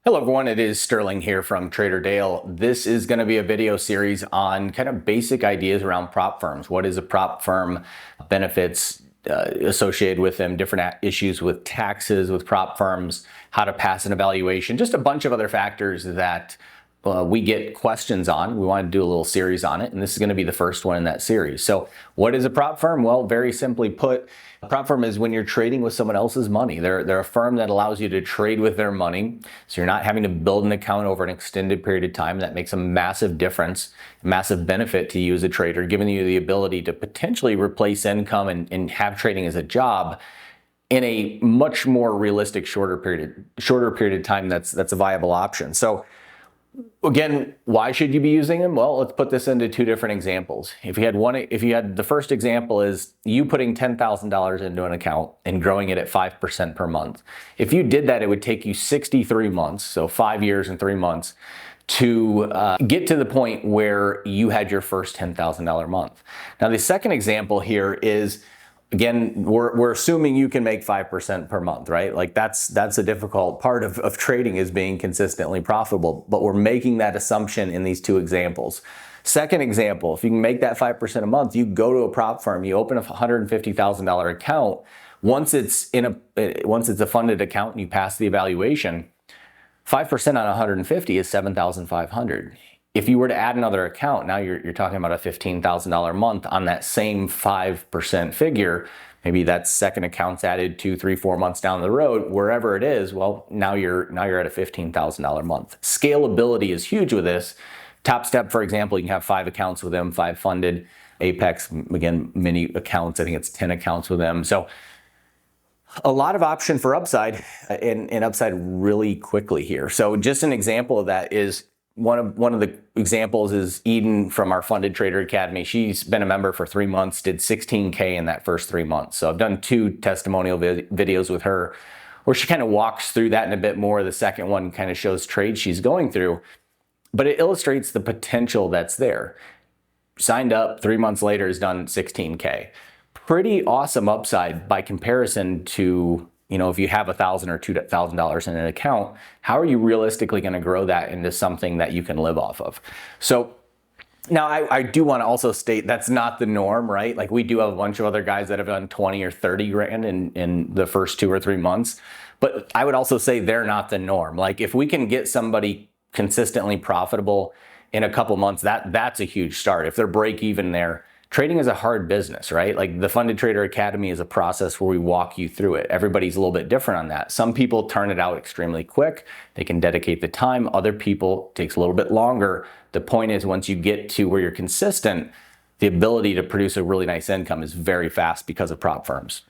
Hello everyone, it is Sterling here from Trader Dale. This is going to be a video series on kind of basic ideas around prop firms. What is a prop firm? Benefits associated with them, different issues with taxes with prop firms, how to pass an evaluation, just a bunch of other factors that we get questions on. We want to do a little series on it, and this is going to be the first one in that series. So what is a prop firm? Well, very simply put, a prop firm is when you're trading with someone else's money. They're a firm that allows you to trade with their money, so you're not having to build an account over an extended period of time. That makes a massive difference, a massive benefit to you as a trader, giving you the ability to potentially replace income and have trading as a job in a much more realistic, shorter period of time. That's a viable option. So again, why should you be using them? Well, let's put this into two different examples. If you had the first example is you putting $10,000 into an account and growing it at 5% per month. If you did that, it would take you 63 months, so 5 years and 3 months, to get to the point where you had your first $10,000 month. Now, the second example here is, again, we're assuming you can make 5% per month, right? Like that's a difficult part of trading, is being consistently profitable, but we're making that assumption in these two examples. Second example, if you can make that 5% a month, you go to a prop firm, you open a $150,000 account. Once it's a funded account and you pass the evaluation, 5% on 150 is $7,500. If you were to add another account, now you're talking about a $15,000 month on that same 5% figure. Maybe that second account's added 2, 3, 4 months down the road, wherever it is. Well, now you're at a $15,000 month. Scalability is huge with this. Top Step, for example, you can have 5 accounts with them, 5 funded. Apex, again, many accounts. I think it's 10 accounts with them. So a lot of option for upside and upside really quickly here. So just an example of that is, one of the examples is Eden from our Funded Trader Academy. She's been a member for 3 months, did $16K in that first 3 months. So I've done 2 testimonial videos with her where she kind of walks through that in a bit more. The second one kind of shows trades she's going through, but it illustrates the potential that's there. Signed up, 3 months later has done $16K. Pretty awesome upside by comparison to, if you have $1,000 or $2,000 in an account, how are you realistically going to grow that into something that you can live off of? So now I do want to also state that's not the norm, right? Like we do have a bunch of other guys that have done 20 or 30 grand in the first 2 or 3 months, but I would also say they're not the norm. Like if we can get somebody consistently profitable in a couple months, that's a huge start. If they're break even there. Trading is a hard business, right? Like the Funded Trader Academy is a process where we walk you through it. Everybody's a little bit different on that. Some people turn it out extremely quick. They can dedicate the time. Other people, it takes a little bit longer. The point is, once you get to where you're consistent, the ability to produce a really nice income is very fast because of prop firms.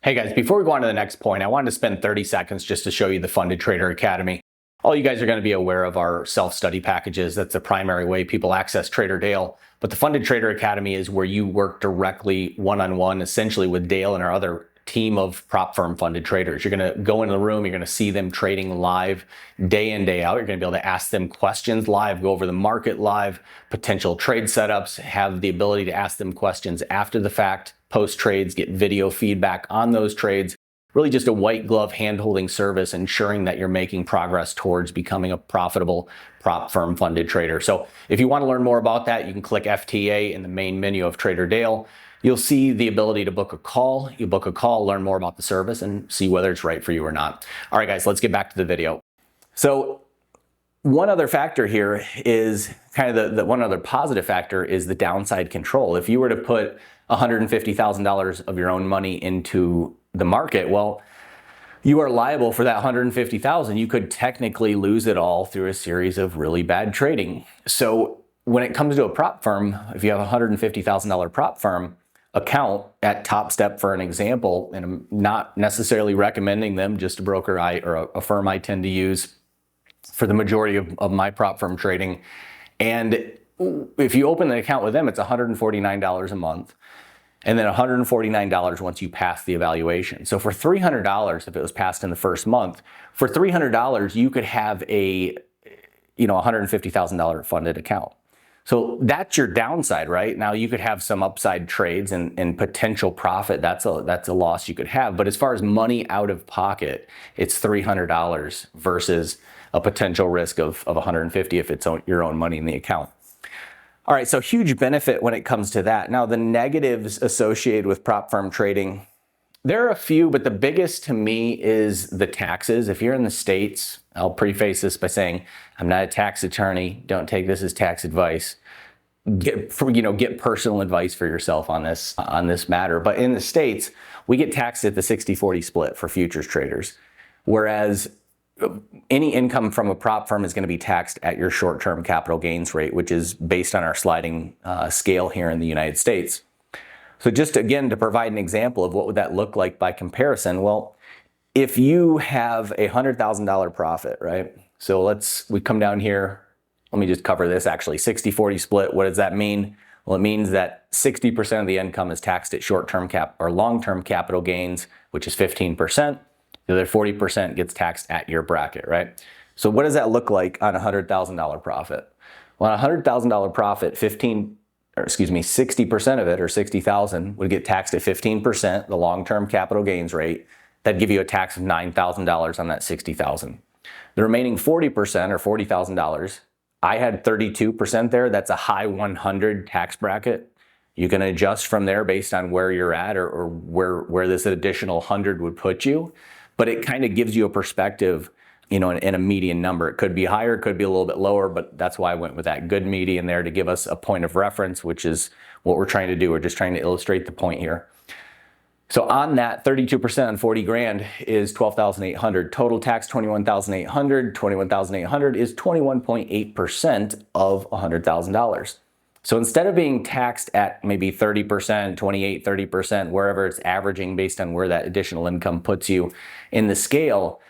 Hey guys, before we go on to the next point, I wanted to spend 30 seconds just to show you the Funded Trader Academy. All you guys are going to be aware of our self-study packages. That's the primary way people access Trader Dale. But the Funded Trader Academy is where you work directly one-on-one, essentially with Dale and our other team of prop firm funded traders. You're going to go into the room, you're going to see them trading live day in, day out. You're going to be able to ask them questions live, go over the market live, potential trade setups, have the ability to ask them questions after the fact, post trades, get video feedback on those trades. Really just a white glove hand-holding service, ensuring that you're making progress towards becoming a profitable prop firm funded trader. So if you want to learn more about that, you can click FTA in the main menu of Trader Dale. You'll see the ability to book a call. You book a call, learn more about the service, and see whether it's right for you or not. All right, guys, let's get back to the video. So one other factor here is kind of the one other positive factor is the downside control. If you were to put $150,000 of your own money into the market, well, you are liable for that $150,000. You could technically lose it all through a series of really bad trading. So when it comes to a prop firm, if you have a $150,000 prop firm account at Top Step, for an example, and I'm not necessarily recommending them, just a broker or a firm I tend to use for the majority of my prop firm trading. And if you open an account with them, it's $149 a month. And then $149 once you pass the evaluation. So for $300, if it was passed in the first month, for $300, you could have a $150,000 funded account. So that's your downside, right? Now you could have some upside trades and potential profit. That's a loss you could have. But as far as money out of pocket, it's $300 versus a potential risk of 150 if it's your own money in the account. All right, so huge benefit when it comes to that. Now the negatives associated with prop firm trading, there are a few, but the biggest to me is the taxes. If you're in the States, I'll preface this by saying I'm not a tax attorney. Don't take this as tax advice. Get personal advice for yourself on this matter. But in the States, we get taxed at the 60-40 split for futures traders, whereas any income from a prop firm is going to be taxed at your short-term capital gains rate, which is based on our sliding scale here in the United States. So just again, to provide an example of what would that look like by comparison, well, if you have a $100,000 profit, right? So we come down here. Let me just cover this actually. 60-40 split, what does that mean? Well, it means that 60% of the income is taxed at short-term or long-term capital gains, which is 15%. The other 40% gets taxed at your bracket, right? So what does that look like on a $100,000 profit? Well, on a $100,000 profit, 60% of it, or 60,000, would get taxed at 15%, the long-term capital gains rate. That'd give you a tax of $9,000 on that 60,000. The remaining 40%, or $40,000, I had 32% there. That's a high 100 tax bracket. You can adjust from there based on where you're at or where this additional 100 would put you. But it kind of gives you a perspective, in a median number. It could be higher, it could be a little bit lower, but that's why I went with that good median there to give us a point of reference, which is what we're trying to do. We're just trying to illustrate the point here. So on that, 32% on 40 grand is 12,800. Total tax, 21,800. 21,800 is 21.8% of $100,000. So instead of being taxed at maybe 30%, 28, 30%, wherever it's averaging based on where that additional income puts you in the scale,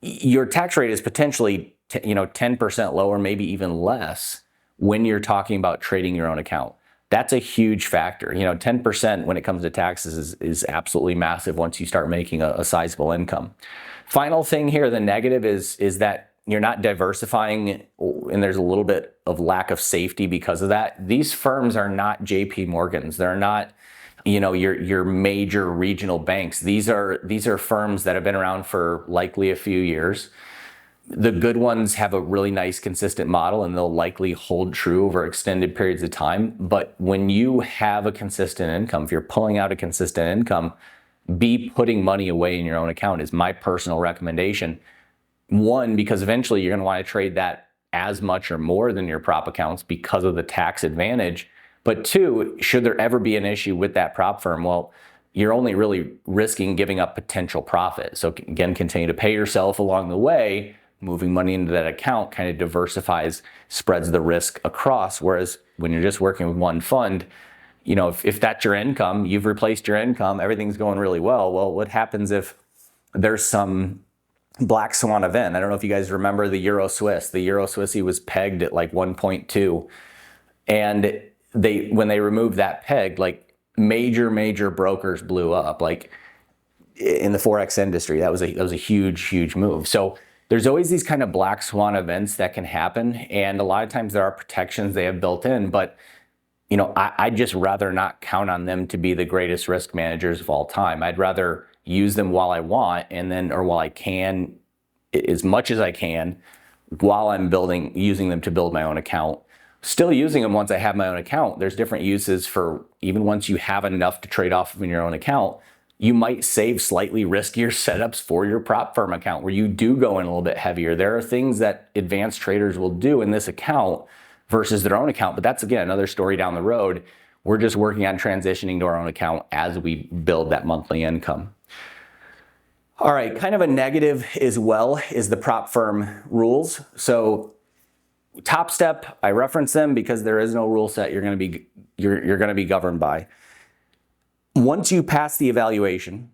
your tax rate is potentially 10% lower, maybe even less when you're talking about trading your own account. That's a huge factor. 10% when it comes to taxes is absolutely massive once you start making a sizable income. Final thing here, the negative is that you're not diversifying, and there's a little bit of lack of safety because of that. These firms are not JP Morgans. They're not your major regional banks. These are firms that have been around for likely a few years. The good ones have a really nice consistent model and they'll likely hold true over extended periods of time. But when you have a consistent income, if you're pulling out a consistent income, be putting money away in your own account is my personal recommendation. One, because eventually you're going to want to trade that as much or more than your prop accounts because of the tax advantage. But two, should there ever be an issue with that prop firm, well, you're only really risking giving up potential profit. So again, continue to pay yourself along the way. Moving money into that account kind of diversifies, spreads the risk across. Whereas when you're just working with one fund, if that's your income, you've replaced your income, everything's going really well. Well, what happens if there's some black swan event? I don't know if you guys remember the Euro Swiss. The Euro Swissy was pegged at like 1.2. And when they removed that peg, like major brokers blew up. Like in the Forex industry, that was a huge move. So there's always these kind of black swan events that can happen. And a lot of times there are protections they have built in, but I'd just rather not count on them to be the greatest risk managers of all time. I'd rather use them while I want or while I can, as much as I can, while I'm using them to build my own account. Still using them once I have my own account. There's different uses for even once you have enough to trade off of in your own account. You might save slightly riskier setups for your prop firm account where you do go in a little bit heavier. There are things that advanced traders will do in this account versus their own account, but that's again another story down the road. We're just working on transitioning to our own account as we build that monthly income. All right, kind of a negative as well is the prop firm rules. So Top Step, I reference them because there is no rule set you're going to be governed by. Once you pass the evaluation,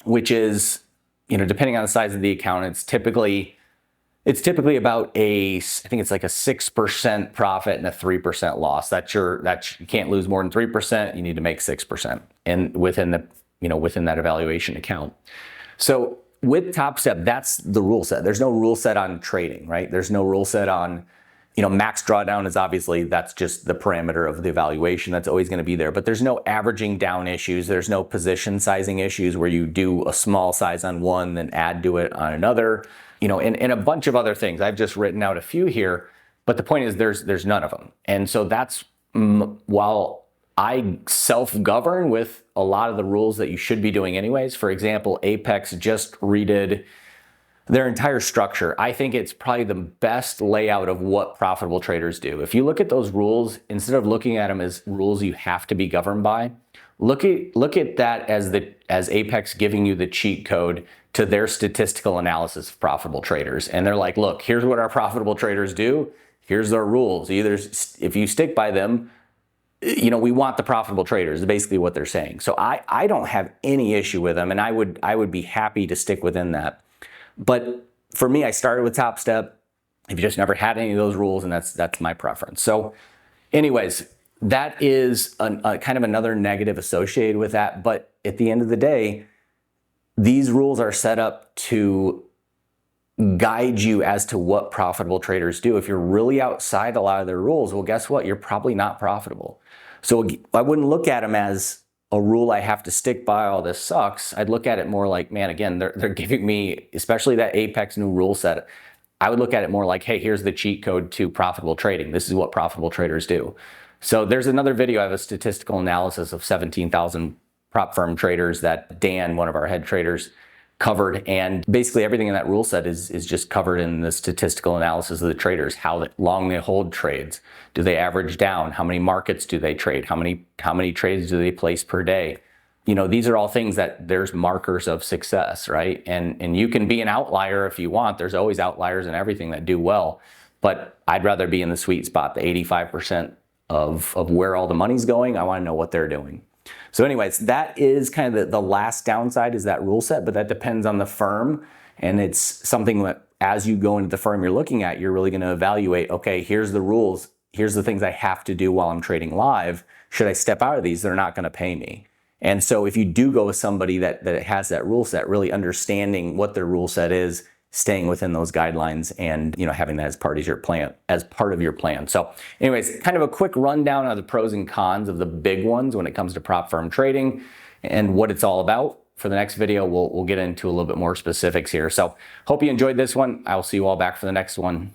which is, depending on the size of the account, it's typically about I think it's like a 6% profit and a 3% loss. You can't lose more than 3%. You need to make 6%, and within that evaluation account. So with Top Step, that's the rule set. There's no rule set on trading, right? There's no rule set on Max drawdown is obviously, that's just the parameter of the evaluation. That's always going to be there, but there's no averaging down issues. There's no position sizing issues where you do a small size on one, then add to it on another, and a bunch of other things. I've just written out a few here, but the point is there's none of them. And so that's, while I self-govern with a lot of the rules that you should be doing anyways. For example, Apex just redid their entire structure. I think it's probably the best layout of what profitable traders do. If you look at those rules, instead of looking at them as rules you have to be governed by, look at that as Apex giving you the cheat code to their statistical analysis of profitable traders. And they're like, look, here's what our profitable traders do. Here's their rules. Either if you stick by them, we want the profitable traders, is basically what they're saying. So I don't have any issue with them, and I would be happy to stick within that. But for me, I started with Top Step. I've just never had any of those rules, and that's my preference. So anyways, that is a kind of another negative associated with that. But at the end of the day, these rules are set up to guide you as to what profitable traders do. If you're really outside a lot of their rules, well, guess what? You're probably not profitable. So I wouldn't look at them as a rule I have to stick by, all this sucks. I'd look at it more like, man, again, they're giving me, especially that Apex new rule set, I would look at it more like, hey, here's the cheat code to profitable trading. This is what profitable traders do. So there's another video. I have a statistical analysis of 17,000 prop firm traders that Dan, one of our head traders, covered, and basically everything in that rule set is just covered in the statistical analysis of the traders. How long they hold trades, do they average down, how many markets do they trade, how many trades do they place per day. These are all things that there's markers of success, right? And you can be an outlier if you want. There's always outliers in everything that do well, but I'd rather be in the sweet spot, the 85% of where all the money's going. I want to know what they're doing. So anyways, that is kind of the last downside, is that rule set, but that depends on the firm. And it's something that as you go into the firm you're looking at, you're really going to evaluate, okay, here's the rules. Here's the things I have to do while I'm trading live. Should I step out of these? They're not going to pay me. And so if you do go with somebody that has that rule set, really understanding what their rule set is, staying within those guidelines, and having that as part of your plan. So anyways, kind of a quick rundown of the pros and cons of the big ones when it comes to prop firm trading and what it's all about. For the next video, we'll get into a little bit more specifics here. So hope you enjoyed this one. I will see you all back for the next one.